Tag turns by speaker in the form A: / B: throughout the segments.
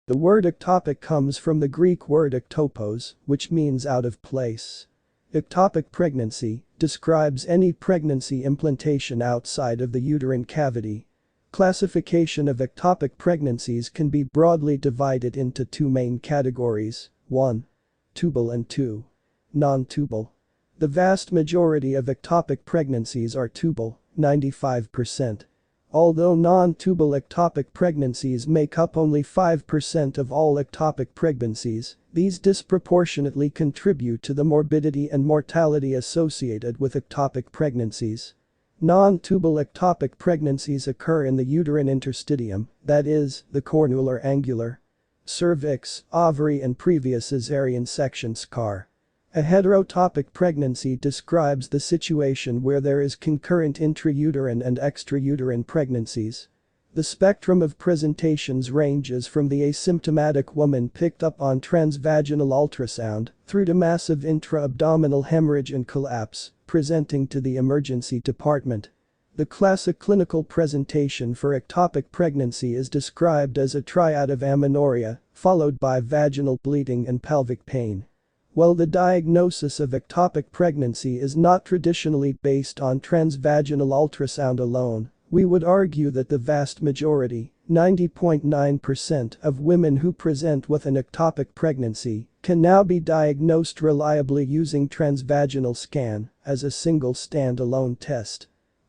A: The word ectopic comes from the Greek word ektopos, which means out of place. Ectopic pregnancy describes any pregnancy implantation outside of the uterine cavity. Classification of ectopic pregnancies can be broadly divided into two main categories: 1. Tubal and 2. Non-tubal. The vast majority of ectopic pregnancies are tubal, 95%. Although non-tubal ectopic pregnancies make up only 5% of all ectopic pregnancies, these disproportionately contribute to the morbidity and mortality associated with ectopic pregnancies. Non-tubal ectopic pregnancies occur in the uterine interstitium, that is, the cornule or angular cervix, ovary and previous caesarean section scar. A heterotopic pregnancy describes the situation where there is concurrent intrauterine and extrauterine pregnancies. The spectrum of presentations ranges from the asymptomatic woman picked up on transvaginal ultrasound through to massive intra-abdominal hemorrhage and collapse, presenting to the emergency department. The classic clinical presentation for ectopic pregnancy is described as a triad of amenorrhea, followed by vaginal bleeding and pelvic pain. While the diagnosis of ectopic pregnancy is not traditionally based on transvaginal ultrasound alone, we would argue that the vast majority, 90.9% of women who present with an ectopic pregnancy can now be diagnosed reliably using transvaginal scan as a single stand-alone test.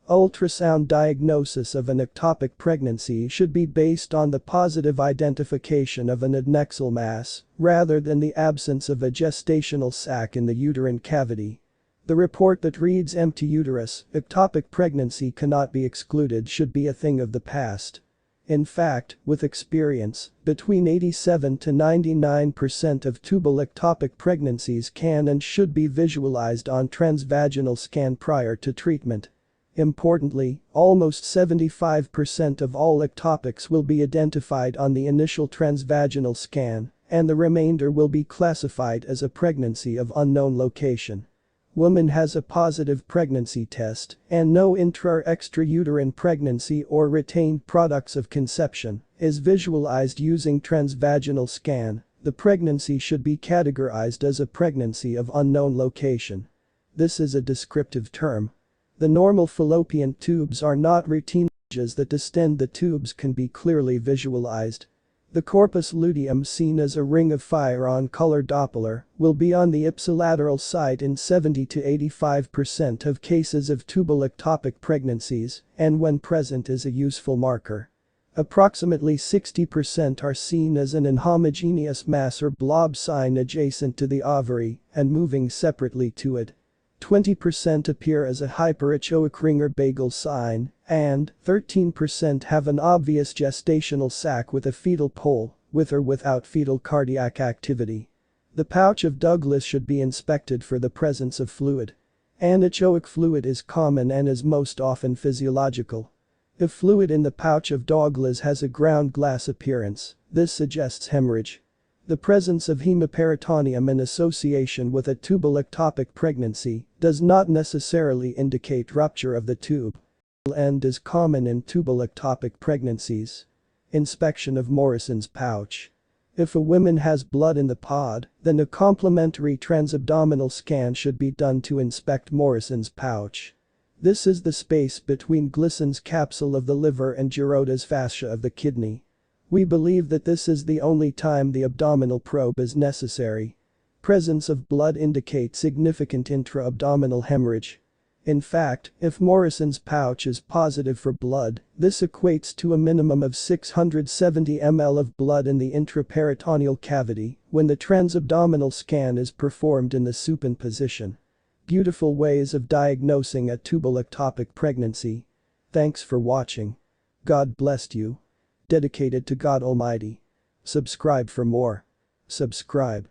A: Ultrasound diagnosis of an ectopic pregnancy should be based on the positive identification of an adnexal mass rather than the absence of a gestational sac in the uterine cavity. The report that reads empty uterus, ectopic pregnancy cannot be excluded should be a thing of the past. In fact, with experience, between 87 to 99% of tubal ectopic pregnancies can and should be visualized on transvaginal scan prior to treatment. Importantly, almost 75% of all ectopics will be identified on the initial transvaginal scan, and the remainder will be classified as a pregnancy of unknown location. Woman has a positive pregnancy test and no intra- or extrauterine pregnancy or retained products of conception is visualized using transvaginal scan. The pregnancy should be categorized as a pregnancy of unknown location. This is a descriptive term. The normal fallopian tubes are not routine. Ridges that distend the tubes can be clearly visualized. The corpus luteum, seen as a ring of fire on color Doppler, will be on the ipsilateral side in 70 to 85% of cases of tubal ectopic pregnancies, and when present is a useful marker. Approximately 60% are seen as an inhomogeneous mass or blob sign adjacent to the ovary and moving separately to it. 20% appear as a hyperechoic ring or bagel sign, and 13% have an obvious gestational sac with a fetal pole, with or without fetal cardiac activity. The pouch of Douglas should be inspected for the presence of fluid. Anechoic fluid is common and is most often physiological. If fluid in the pouch of Douglas has a ground glass appearance, this suggests hemorrhage. The presence of hemiperitoneum in association with a tubal ectopic pregnancy does not necessarily indicate rupture of the tube. End is common in tubal ectopic pregnancies. Inspection of Morrison's pouch. If a woman has blood in the pod, then a complementary transabdominal scan should be done to inspect Morrison's pouch. This is the space between Glisson's capsule of the liver and Girota's fascia of the kidney. We believe that this is the only time the abdominal probe is necessary. Presence of blood indicates significant intra-abdominal hemorrhage. In fact, if Morrison's pouch is positive for blood, this equates to a minimum of 670 ml of blood in the intraperitoneal cavity when the transabdominal scan is performed in the supine position. Beautiful ways of diagnosing a tubal ectopic pregnancy. Thanks for watching. God bless you. Dedicated to God Almighty. Subscribe for more. Subscribe.